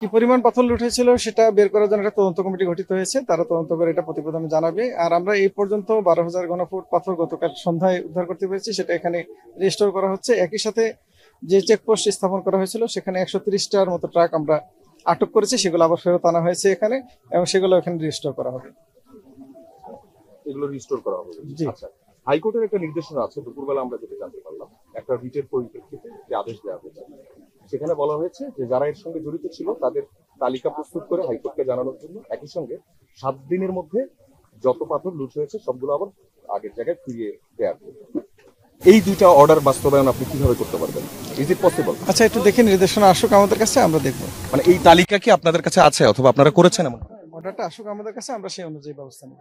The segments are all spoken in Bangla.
কি পরিমাণ পাথর লুট হয়েছিল সেটা বের করার জন্য একটা তদন্ত কমিটি গঠিত হয়েছে। তারা তদন্ত করে এটা প্রতিবেদনে জানাবে। আর আমরা এই পর্যন্ত 12,000 ঘনফুট পাথর গতকাল সন্ধ্যায় উদ্ধার করতে পেরেছি, সেটা এখানে রেস্টোর করা হচ্ছে। একই সাথে যে চেকপোস্ট স্থাপন করা হয়েছিল সেখানে 130টার মতো ট্রাক আমরা আটক করেছি, সেগুলো আবার ফেরত আনা হয়েছে এখানে, এবং সেগুলো এখানে রেস্টোর করা হবে। এগুলো রিস্টোর করা হবে। জি। আচ্ছা, হাইকোর্টের একটা নির্দেশনা আছে, দুপুরবেলা আমরা যেটা জানতে পারলাম, একটা রিটের পরিপ্রেক্ষিতে যে আদেশ দেওয়া হয়েছে, সেখানে বলা হয়েছে যে যারা এর সঙ্গে জড়িত ছিল তাদের তালিকা প্রস্তুত করে হাইকোর্টকে জানানোর জন্য, একই সঙ্গে 7 দিনের মধ্যে যত পাথর লুট হয়েছে সবগুলো আবার আগের জায়গায় ফিরিয়ে দেওয়ার জন্য। এই দুইটা অর্ডার বাস্তবায়ন আপনি কিভাবে করতে পারবেন? Is it possible? আচ্ছা, একটু দেখে নির্দেশনা আসুক আমাদের কাছে, আমরা দেখবো। মানে এই তালিকা কি আপনাদের কাছে আছে অথবা আপনারা করেছেন এমন? অর্ডারটা আসুক আমাদের কাছে, আমরা সেই অনুযায়ী ব্যবস্থা নেব।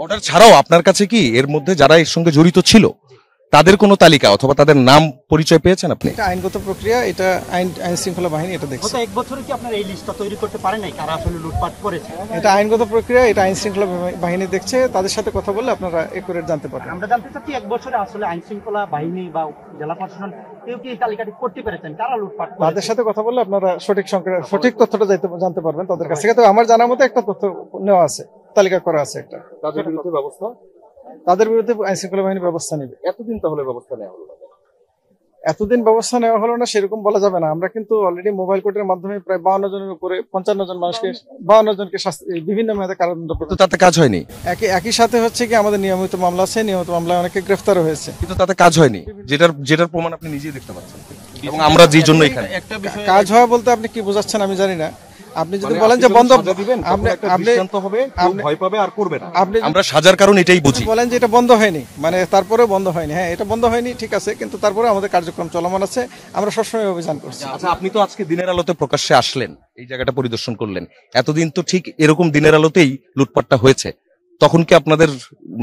অর্ডার ছাড়াও আপনার কাছে কি এর মধ্যে যারা এর সঙ্গে জড়িত ছিল তাদের কোনো তালিকা অথবা তাদের নাম পরিচয় পেয়েছেন আপনি? এটা আইনগত প্রক্রিয়া, এটা আইন শৃঙ্খলা বাহিনী এটা দেখছে। গত এক বছরে কি আপনারা এই লিস্টটা তৈরি করতে পারেন নাই কারা আসলে লুটপাট করেছে? এটা আইনগত প্রক্রিয়া, এটা আইন শৃঙ্খলা বাহিনী দেখছে। তাদের সাথে কথা বললে আপনারা একুরেট জানতে পারবেন। আমরা জানতে চাচ্ছি এক বছরে আসলে আইন শৃঙ্খলা বাহিনী বা জেলা প্রশাসন কেউ কি এই তালিকাটি করতে পেরেছেন কারা লুটপাট করেছে? তাদের সাথে কথা বললে আপনারা সঠিক তথ্যটা জানতে পারবেন তাদের কাছ থেকে। তো আমার জানার মতো একটা তথ্য নেওয়া আছে, তালিকা করা আছে একটা। তাদের বিরুদ্ধে ব্যবস্থা, তাদের বিরুদ্ধে আইন শৃঙ্খলা বাহিনী ব্যবস্থা নেবে। এতদিন তাহলে ব্যবস্থা নেওয়া হলো না? এতদিন ব্যবস্থা নেওয়া হলো না সেরকম বলা যাবে না। আমরা কিন্তু অলরেডি মোবাইল কোর্টের মাধ্যমে প্রায় 52 জনের উপরে 55 জন মানুষকে 52 জনকে বিভিন্ন মেয়াদে কারাদণ্ড তো তাতে কাজ হয়নি। একই সাথে হচ্ছে কি আমাদের নিয়মিত মামলা আছে, নিয়মিত মামলায় অনেকে গ্রেফতারও হয়েছে, কিন্তু তাতে কাজ হয়নি, যেটার প্রমাণ আপনি নিজেই দেখতে পাচ্ছেন। এবং আমরা যে জন্য এখানে কাজ হওয়া বলতে আপনি কি বোঝাচ্ছেন আমি জানি না। আপনি যদি বলেন যে বন্ধ দিবেন, আপনি হবে, ভয় পাবে আর করবে না। আপনি আমরা সাজার কারণ এটাই বুঝি। বলেন যে এটা বন্ধ হয়নি, মানে তারপরে বন্ধ হয়নি। হ্যাঁ, এটা বন্ধ হয়নি, ঠিক আছে, কিন্তু তারপরে আমাদের কার্যক্রম চলমান আছে, আমরা সবসময় অভিযান করছি। আচ্ছা, আপনি তো আজকে দিনের আলোতে প্রকাশ্যে আসলেন, এই জায়গাটা পরিদর্শন করলেন। এতদিন তো ঠিক এরকম দিনের আলোতেই লুটপাটটা হয়েছে, তখন কি আপনাদের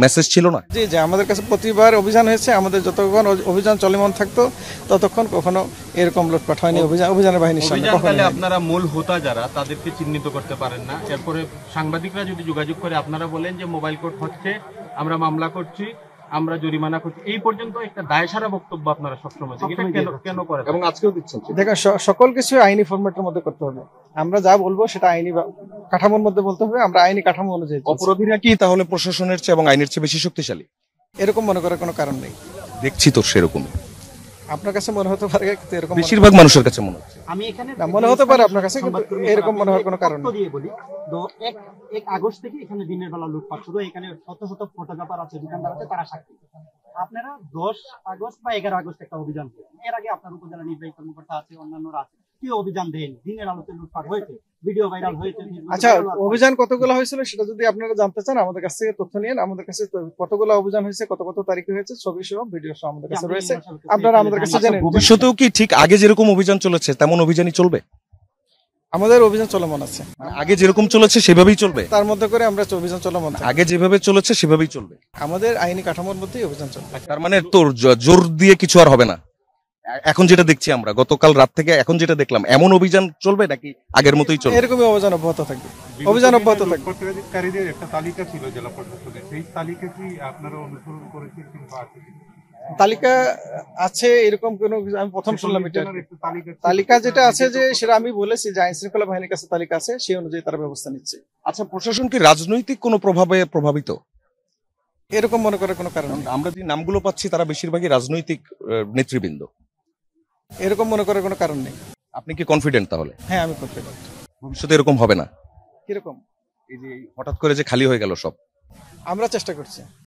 মেসেজ ছিল না? জি জি, আমাদের কাছে প্রতিবার অভিযান হয়েছে। আমাদের যতক্ষণ অভিযান চলমান থাকতো ততক্ষণ কখনো এরকম লুটপাট হয়নি অভিযানের বাহিনীর সামনে। অভিযানকালে আপনারা মূল হোতা যারা তাদেরকে চিহ্নিত করতে পারেন না, এরপরে সাংবাদিকরা যদি যোগাযোগ করে আপনারা বলেন যে মোবাইল কোর্ট হচ্ছে, আমরা মামলা করছি, আমরা জরিমানা করছি, এই পর্যন্ত একটা দায়সারা বক্তব্য আপনারা সবসময় কেন করেন এবং আজকেও দিচ্ছেন? দেখেন, সকল কিছু আইনি ফরম্যাটের মধ্যে করতে হবে। আমরা যা বলবো সেটা আইনি কাঠামোর মধ্যে বলতে হবে, আমরা আইনি কাঠামো অনুযায়ী। অপরাধীরা কি তাহলে প্রশাসনের চেয়ে এবং আইনের চেয়ে বেশি শক্তিশালী? এরকম মনে করার কোনো কারণ নেই। দেখছি তো সেরকম। আপনার কাছে মনে হতে পারে, কিন্তু এরকম বেশিরভাগ মানুষের কাছে মনে হচ্ছে। আমি এখানে মনে হতে পারে আপনার কাছে, কিন্তু এরকম মনে হওয়ার কোনো কারণ নেই। দিয়ে বলি, তো এক আগস্ট থেকে এখানে দিনের বেলা লুটপাট শুরু। এখানে শত শত ফটোগ্রাফার আছে, দোকানদার আছে, তারা সাক্ষী। আপনারা 10 আগস্ট বা 11 আগস্ট একটা অভিযান করেন। এর আগে আপনার উপজেলা নির্বাহী কর্মকর্তা আছে, অন্যান্যরা আছে, কি অভিযান দেন? দিনের আলোতে লুটপাট হয়েছে, ভিডিও ভাইরাল হয়েছে। আচ্ছা, অভিযান কতগুলো হয়েছিল সেটা যদি আপনারা জানতে চান আমাদের কাছ থেকে তথ্য নিন। আমাদের কাছে কতগুলো অভিযান হয়েছে, কত তারিখে হয়েছে, ছবি সহ ভিডিও সহ আমাদের কাছে রয়েছে, আপনারা আমাদের কাছে জানেন। ভবিষ্যতেও কি ঠিক আগে যেরকম অভিযান চলেছে তেমন অভিযানই চলবে? আমাদের অভিযান চলমান আছে, আগে যেরকম চলেছে সেভাবেই চলবে? তার মধ্যে করে আমরা অভিযান চলমান আছে। আগে যেভাবে চলেছে সেভাবেই চলবে? আমাদের আইনি কাঠামোর মধ্যেই অভিযান চলবে। তার মানে তোর জোর দিয়ে কিছু আর হবে না। এখন যেটা দেখছি আমরা, গতকাল রাত থেকে এখন যেটা দেখলাম, এমন অভিযান চলবে নাকি আগের মতোই চলবে? এরকমই অভিযান অব্যাহত থাকবে, অভিযান অব্যাহত থাকবে। লুটপাটকারীদের একটা তালিকা ছিল জেলা প্রশাসনের, সেই তালিকা কি আপনারা অনুসরণ করেছেন কিংবা আছে? তালিকা আছে এরকম কোনো আমি প্রথম শুনলাম। এটা একটা তালিকা যেটা আছে যে সেটা আমি বলেছি যে আইন শৃঙ্খলা বাহিনীর কাছে তালিকা আছে, সেই অনুযায়ী তারা ব্যবস্থা নিচ্ছে। আচ্ছা, প্রশাসন কি রাজনৈতিক কোনো প্রভাবে প্রভাবিত? এরকম মনে করার কোনো কারণ নেই। আমরা যে নামগুলো পাচ্ছি তারা বেশিরভাগই রাজনৈতিক নেতৃবৃন্দ। এরকম মনে করার কোনো কারণ নেই। আপনি কি কনফিডেন্ট তাহলে? হ্যাঁ, আমি কনফিডেন্ট। ভবিষ্যতে এরকম হবে না? কিরকম? এই যে হঠাৎ করে যে খালি হয়ে গেল সব। আমরা চেষ্টা করছি।